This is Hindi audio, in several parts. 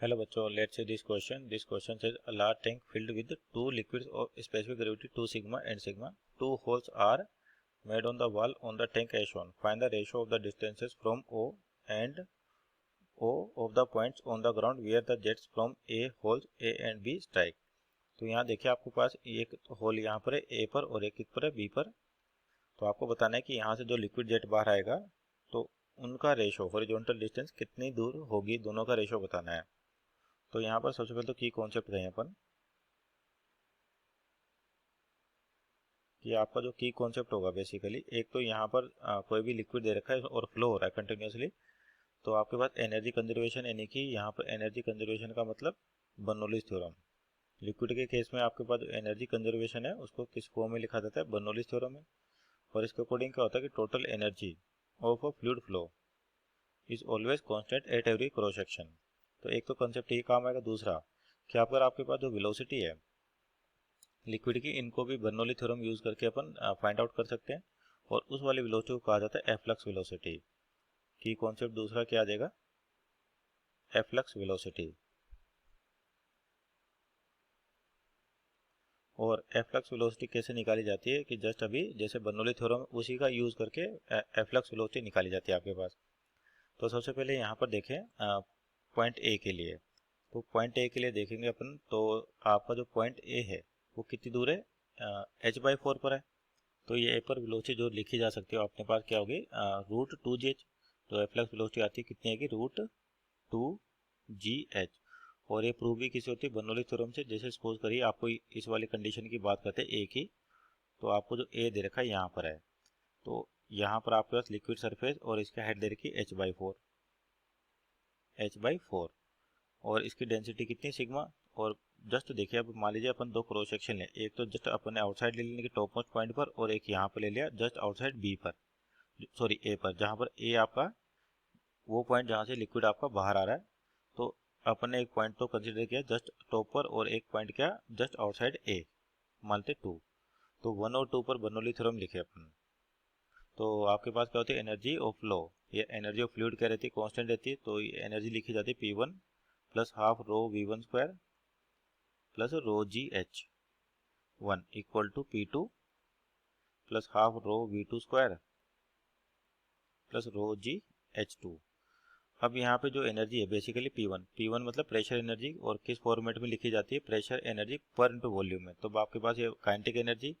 Hello बच्चों, let's see this question. This question says a large tank filled with two liquids of specific gravity 2 sigma and sigma. Two holes are made on the wall on the tank as shown. Find the ratio of the distances from O and O of the points on the ground where the jets from A holes A and B strike. तो यहाँ देखिए आपके पास एक होल यहाँ पर है A पर और एक पर है B पर। तो आपको बताना है कि यहाँ से जो लिक्विड जेट बाहर आएगा तो उनका रेशो हॉरिजॉन्टल डिस्टेंस कितनी दूर होगी, दोनों का रेशो बताना है। तो यहाँ पर सबसे पहले तो की कॉन्सेप्ट है अपन कि आपका जो की कॉन्सेप्ट होगा बेसिकली, एक तो यहाँ पर कोई भी लिक्विड दे रखा है और फ्लो हो रहा है कंटिन्यूसली, तो आपके पास एनर्जी कंजर्वेशन, यानी कि यहाँ पर एनर्जी कंजर्वेशन का मतलब बर्नौलीज थ्योरम। लिक्विड के केस में आपके पास एनर्जी कंजर्वेशन है उसको किस फॉर्म में लिखा जाता है, बर्नौलीज थ्योरम में। और इसके अकॉर्डिंग क्या होता है कि total energy of a fluid flow is always constant at every cross section. तो एक तो कंसेप्ट ये काम आएगा। दूसरा कि अगर आपके पास जो वेलोसिटी है लिक्विड की, इनको भी बर्नौली थ्योरम यूज करके अपन फाइंड आउट कर सकते हैं। और उस वाली वेलोसिटी को कहा जाता है एफ्लक्स वेलोसिटी। की कॉन्सेप्ट दूसरा क्या आ जाएगा, एफ्लक्स वेलोसिटी। और एफ्लक्स वेलोसिटी कैसे निकाली जाती है कि जस्ट अभी जैसे बर्नौली थ्योरम उसी का यूज करके एफ्लक्स वेलोसिटी निकाली जाती है आपके पास। तो सबसे पहले यहाँ पर देखें पॉइंट ए के लिए। तो पॉइंट ए के लिए देखेंगे अपन, तो आपका जो पॉइंट ए है वो कितनी दूर है, h/4 पर है। तो ये ए पर वेलोसिटी जो लिखी जा सकती है अपने पास क्या होगी, √2gh। तो एफ्लक्स वेलोसिटी आती है कितनी आएगी, √2gh। और ये प्रूव भी किसी होती है, बर्नौली थ्योरम से। जैसे सपोज करिए आपको इस वाली कंडीशन की बात करते हैं ए की, तो आपको जो ए दे रखा है यहाँ पर है, तो यहाँ पर आपके पास लिक्विड सरफेस और इसका हेड दे रखी है h/4। और इसकी डेंसिटी कितनी, सिग्मा। और जस्ट देखिए, अब मान लीजिए अपन दो क्रॉस सेक्शन ले, एक तो जस्ट अपन ने आउटसाइड ले लेने के टॉप मोस्ट पॉइंट पर, और एक यहाँ पर ले लिया जस्ट आउटसाइड बी पर, सॉरी ए पर, जहाँ पर ए आपका वो पॉइंट जहाँ से लिक्विड आपका बाहर आ रहा है। तो अपन ने एक पॉइंट तो कंसिडर किया जस्ट टॉप पर, और एक पॉइंट क्या जस्ट आउटसाइड ए, मानते 2। तो 1 और 2 पर बर्नौली थ्योरम लिखे अपन। तो आपके पास क्या होती है, एनर्जी ऑफ फ्लो, ये एनर्जी ऑफ फ्लूइड क्या रहती है, कांस्टेंट रहती है। तो ये एनर्जी लिखी जाती है P1 plus half ρV1² plus ρGH1 equal to P2 plus half ρV2² plus ρGH2। अब यहाँ पे जो एनर्जी है बेसिकली P1 मतलब प्रेशर एनर्जी, और किस फॉर्मेट में लिखी जाती है, प्रेशर एनर्जी पर इंटू वॉल्यूम में। तो आपके पास ये काइनेटिक एनर्जी,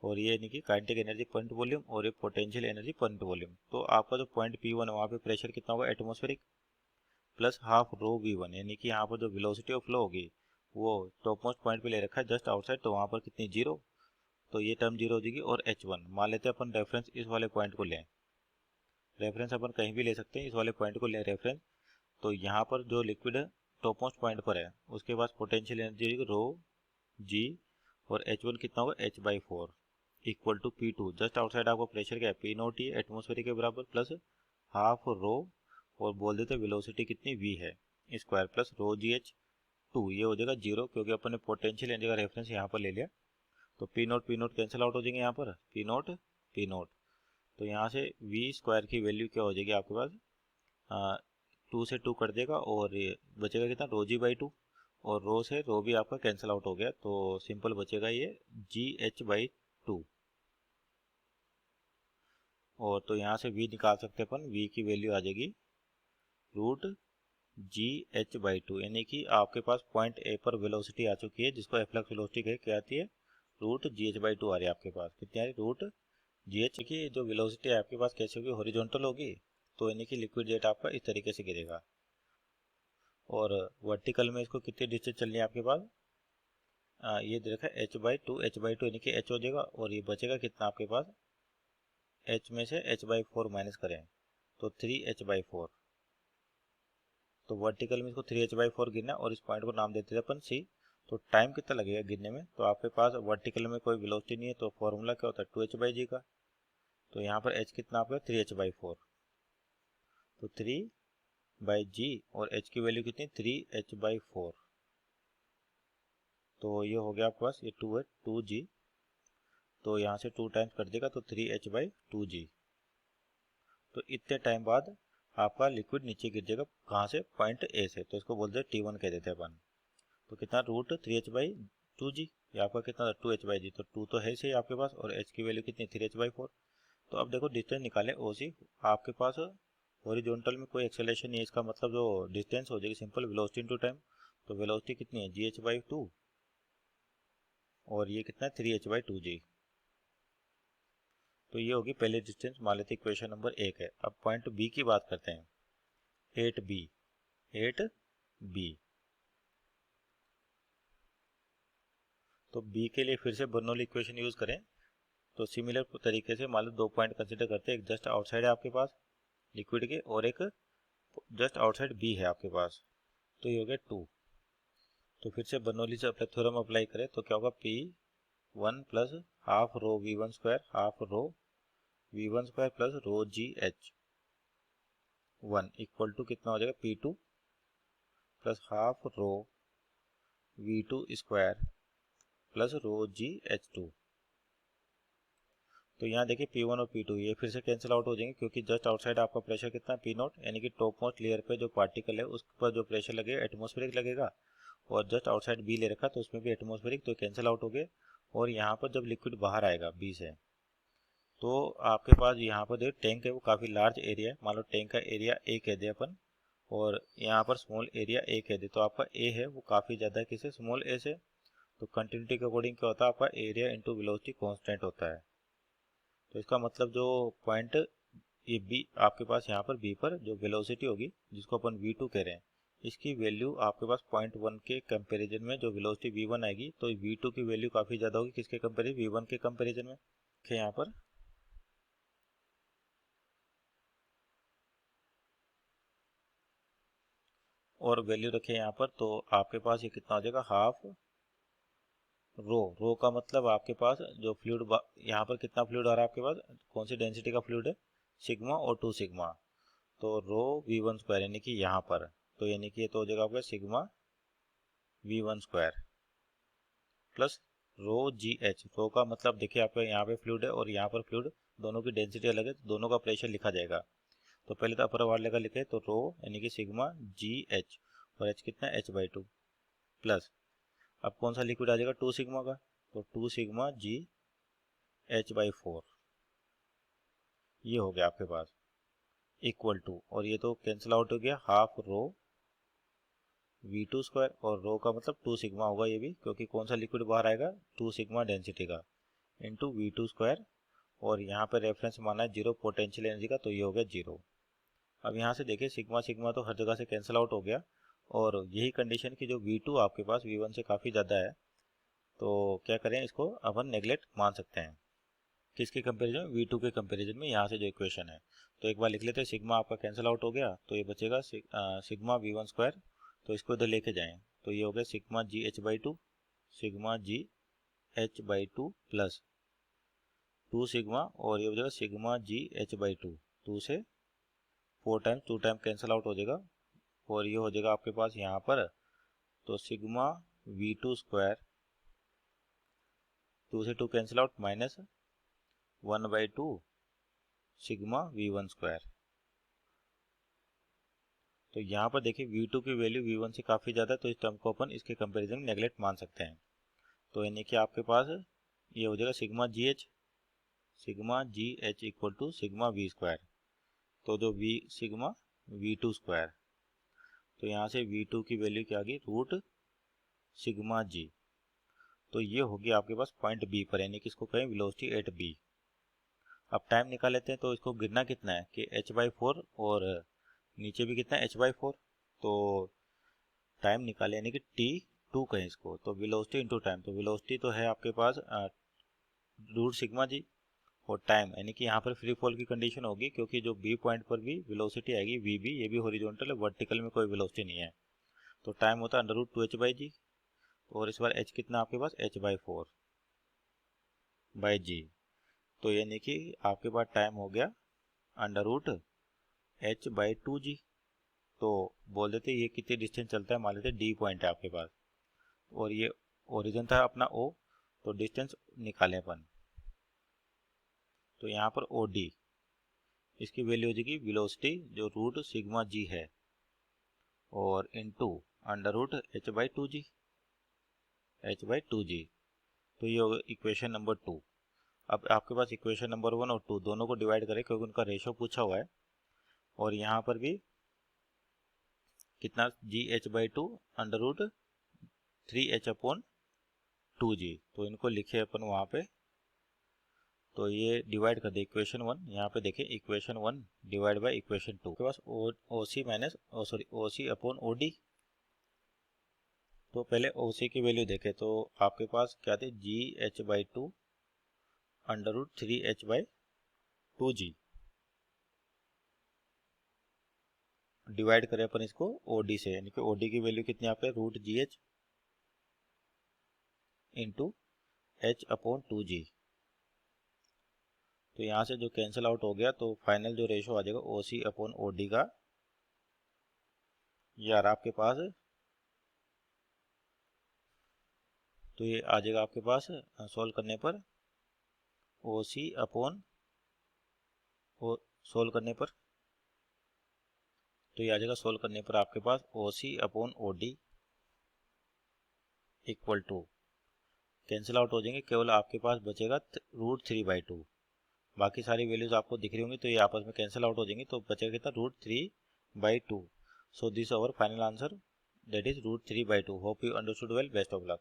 और ये यानी कि काइनेटिक एनर्जी पर इंटू वॉल्यूम, और ये पोटेंशियल एनर्जी पर इंटू वॉल्यूम। तो आपका जो पॉइंट P1 है वहाँ पे प्रेशर कितना होगा, एटमॉस्फेरिक, प्लस हाफ ρV1, यानी कि यहाँ पर जो वेलोसिटी ऑफ फ्लो होगी वो टॉप मोस्ट पॉइंट पे ले रखा है जस्ट आउटसाइड, तो वहाँ पर कितनी, 0। तो ये टर्म 0 हो जाएगी। और H1 मान लेते हैं अपन रेफरेंस इस वाले पॉइंट को लें, रेफरेंस अपन कहीं भी ले सकते हैं, इस वाले पॉइंट को लें रेफरेंस। तो यहाँ पर जो लिक्विड टॉप मोस्ट पॉइंट पर है उसके पास पोटेंशियल एनर्जी होगी ρg, और H1 कितना होगा, h/4 equal to P2। Just outside आपको प्रेशर क्या है, P0 ही एटमोस्फेरिक के बराबर, प्लस हाफ रो, और बोल देते वेलोसिटी कितनी v है स्क्वायर, प्लस ρgh2। ये हो जाएगा 0 क्योंकि अपन ने पोटेंशियल एनर्जी का रेफरेंस यहाँ पर ले लिया। तो P0 कैंसिल आउट हो जाएंगे यहाँ पर, P0। तो यहाँ से v² की वैल्यू क्या हो जाएगी आपके पास, 2 से 2 कट देगा, और ये बचेगा कितना, ρg/2। और रो से रो भी आपका कैंसिल आउट हो गया, तो सिंपल बचेगा ये gh/2। और तो यहाँ से v निकाल सकते हैं अपन, v की वैल्यू आ जाएगी √gh/2, यानी कि आपके पास पॉइंट ए पर वेलोसिटी आ चुकी है जिसको एफ्लक्स वेलोसिटी कहे, क्या आती है, √gh/2 आ रही है आपके पास। कितनी आ रही है, √gh की जो वेलोसिटी है आपके पास कैसे होगी, हॉरिजॉन्टल होगी। तो यानी कि लिक्विड जेट आपका इस तरीके से गिरेगा। और वर्टिकल में इसको कितनी डिस्टेंस चलनी है आपके पास, ये दे रखा है h/2 यानी कि h हो जाएगा। और ये बचेगा कितना आपके पास, h में से h/4 माइनस करें तो 3h/4। तो वर्टिकल में इसको 3h/4 गिरना, और इस पॉइंट को नाम देते थे अपन C। तो टाइम कितना लगेगा गिरने में, तो आपके पास वर्टिकल में कोई वेलोसिटी नहीं है, तो फॉर्मूला क्या होता है 2h/g का। तो यहाँ पर h कितना आपका 3h/4, तो 3/g, और h की वैल्यू कितनी, 3h/4। तो ये हो गया आपके पास, ये 2 है 2g, तो यहाँ से 2 टाइम्स कर देगा तो 3h/2g। तो इतने टाइम बाद आपका लिक्विड नीचे गिर जाएगा, कहाँ से, पॉइंट ए से, तो इसको बोलते हैं T1 कह देते हैं अपन। तो कितना रूट 3h/2g, ये आपका कितना था 2h/g, तो 2 तो है सही आपके पास, और h की वैल्यू कितनी 3h/4। तो अब देखो डिस्टेंस निकालें OC, आपके पास हॉरिजॉन्टल में कोई एक्सेलरेशन नहीं है, इसका मतलब जो डिस्टेंस हो जाएगी सिंपल वेलोसिटी इनटू टाइम। तो वेलोसिटी कितनी है gh/2, और ये कितना है 3h/2g। तो ये होगी पहले डिस्टेंस, मान लेते इक्वेशन नंबर 1 है। अब पॉइंट बी की बात करते हैं, 8b, 8b। तो बी के लिए फिर से बर्नौली इक्वेशन यूज करें, तो सिमिलर तरीके से मान लो 2 पॉइंट कंसिडर करते हैं, एक जस्ट आउटसाइड है आपके पास लिक्विड के, और एक जस्ट आउटसाइड बी है आपके पास। तो ये हो गया 2। तो फिर से बर्नौली से अपने थ्योरम अप्लाई करें तो क्या होगा, P1 plus half rho V1 square, half rho V1 square plus rho GH1 equal to कितना हो जाएगा, P2 plus half rho V2 square plus rho GH2। तो यहाँ देखिए P1 और P2 ये फिर से कैंसिल आउट हो जाएंगे, क्योंकि जस्ट आउटसाइड आपका प्रेशर कितना P0, यानी कि टॉप मोस्ट लेयर पे जो पार्टिकल है उस पर जो प्रेशर लगेगा एटमॉस्फेरिक लगेगा, और जस्ट आउटसाइड बी ले रखा तो उसमें भी एटमॉस्फेरिक, तो कैंसिल आउट हो गए। और यहाँ पर जब लिक्विड बाहर आएगा बी से, तो आपके पास यहाँ पर देखो टैंक है वो काफ़ी लार्ज एरिया है, मान लो टैंक का एरिया ए कह दे अपन, और यहाँ पर स्मॉल एरिया ए कह दे, तो आपका ए है वो काफ़ी ज़्यादा है किसे, स्मॉल ए से। तो कंटिन्यूटी के अकॉर्डिंग क्या होता है, आपका एरिया इंटू वेलोसिटी कॉन्स्टेंट होता है। तो इसका मतलब जो पॉइंट ये बी आपके पास, यहाँ पर बी पर जो वेलोसिटी होगी जिसको अपन V2 कह रहे हैं, इसकी वैल्यू आपके पास पॉइंट 1 के कंपैरिजन में जो वेलोसिटी V1 आएगी, तो V2 की वैल्यू काफ़ी ज़्यादा होगी किसके कंपैरिजन, V1 के कंपैरिजन में। देखिए यहाँ पर और वैल्यू रखे यहाँ पर, तो आपके पास ये कितना हो जाएगा, हाफ रो का मतलब आपके पास जो फ्लूइड यहाँ पर कितना फ्लूइड आ रहा है आपके पास, कौन सी डेंसिटी का फ्लूइड है, सिग्मा और 2 सिग्मा। तो रो V1 स्क्वायर यानी कि यहाँ पर, तो यानी कि ये तो हो जाएगा आपका सिग्मा V1 स्क्वायर प्लस रो GH। रो का मतलब देखिए आपका यहाँ पे फ्लूइड है और यहाँ पर फ्लूइड, दोनों की डेंसिटी अलग है, तो दोनों का प्रेशर लिखा जाएगा। तो पहले तो अपर वाले का लिखे, तो रो यानी कि सिग्मा GH, और H कितना है H/2 प्लस, अब कौन सा लिक्विड आ जाएगा 2 सिग्मा का, तो 2 सिग्मा GH/4, ये हो गया आपके पास इक्वल टू, और ये तो कैंसिल आउट हो गया, हाफ रो V2 स्क्वायर, और रो का मतलब 2 सिग्मा होगा ये भी, क्योंकि कौन सा लिक्विड बाहर आएगा 2 सिग्मा डेंसिटी का, इंटू V2 स्क्वायर, और यहाँ पे रेफरेंस माना है जीरो पोटेंशियल एनर्जी का, तो ये हो गया जीरो। अब यहाँ से देखिए सिग्मा सिग्मा तो हर जगह से कैंसिल आउट हो गया, और यही कंडीशन की जो V2 आपके पास V1 से काफ़ी ज़्यादा है, तो क्या करें, इसको अपन नेगलेक्ट मान सकते हैं किसके कंपैरिजन में, V2 के कंपैरिजन में, यहाँ से जो इक्वेशन है। तो एक बार लिख लेते हैं, सिग्मा आपका कैंसिल आउट हो गया, तो ये बचेगा सिग्मा V1 स्क्वायर, तो इसको इधर लेके जाएं, तो ये हो गया sigma GH/2, sigma GH/2 plus 2 sigma, और ये हो जाएगा सिग्मा GH/2, 2 से 4 टाइम्स, 2 टाइम कैंसिल आउट हो जाएगा, और ये हो जाएगा आपके पास यहाँ पर, तो सिग्मा V2 स्क्वायर, 2 से 2 cancel out, minus 1/2 sigma V1 square. तो यहाँ पर देखिए V2 की वैल्यू V1 से काफ़ी ज़्यादा है, तो इस टर्म को अपन इसके कंपैरिजन में नेगलेक्ट मान सकते हैं। तो यानी कि आपके पास ये हो जाएगा sigma G H equal to sigma V square, तो जो V सिग्मा V2 स्क्वायर, तो यहाँ से V2 की वैल्यू क्या आ गई, रूट सिग्मा जी। तो ये होगी आपके पास पॉइंट बी पर, यानी कि इसको कहें वेलोसिटी एट बी। अब टाइम निकाल लेते हैं, तो इसको गिरना कितना है कि h/4, और नीचे भी कितना है h/4, तो टाइम निकाले यानी कि T2 कहें इसको, तो वेलोसिटी इंटू टाइम, तो वेलोसिटी तो है आपके पास रूट सिग्मा जी, और टाइम यानी कि यहाँ पर फ्री फॉल की कंडीशन होगी, क्योंकि जो बी पॉइंट पर भी वेलोसिटी आएगी VB, ये भी हॉरिजॉन्टल है, वर्टिकल में कोई वेलोसिटी नहीं है, तो टाइम होता है √2h/g, और इस बार h कितना आपके पास h/4/g, तो यानी कि आपके पास टाइम हो गया √h/2g। तो बोल देते ये कितनी डिस्टेंस चलता है, मान लेते D पॉइंट है आपके पास, और ये ओरिजिन था अपना O, तो डिस्टेंस निकालें अपन, तो यहाँ पर OD इसकी वैल्यू हो जाएगी वेलोसिटी जो रूट सिग्मा जी है और into under root h/2g, h/2g। तो ये होगा इक्वेशन नंबर 2। अब आपके पास इक्वेशन नंबर 1 और 2 दोनों को डिवाइड करें क्योंकि उनका रेशो पूछा हुआ है, और यहाँ पर भी कितना gh/2 अंडर रूट 3h/2g, तो इनको लिखे अपन वहाँ पे। तो ये डिवाइड कर दे इक्वेशन 1, यहाँ पे देखें इक्वेशन 1 डिवाइड बाय इक्वेशन 2 के पास OC minus OC upon OD। तो पहले OC की वैल्यू देखें तो आपके पास क्या थे gh/2 under root 3h/2g, divide करें अपन इसको OD से, यानी कि OD की वैल्यू कितनी यहाँ पे रूट GH इंटू h/2g। तो यहाँ से जो कैंसिल आउट हो गया तो फाइनल जो रेशो आ जाएगा OC अपॉन OD का, यार आपके पास, तो ये आ जाएगा आपके पास सोल्व करने पर OC अपॉन सोल्व करने पर, तो ये आ जाएगा सोल्व करने पर आपके पास OC upon OD equal to, cancel out हो जाएंगे, केवल आपके पास बचेगा रूट 3/2। बाकी सारी वैल्यूज आपको दिख रही होंगी तो ये आपस में कैंसिल आउट हो जाएंगी, तो बचेगा कितना root 3/2। So this our final answer, that is root 3/2। Hope you understood well, best of luck.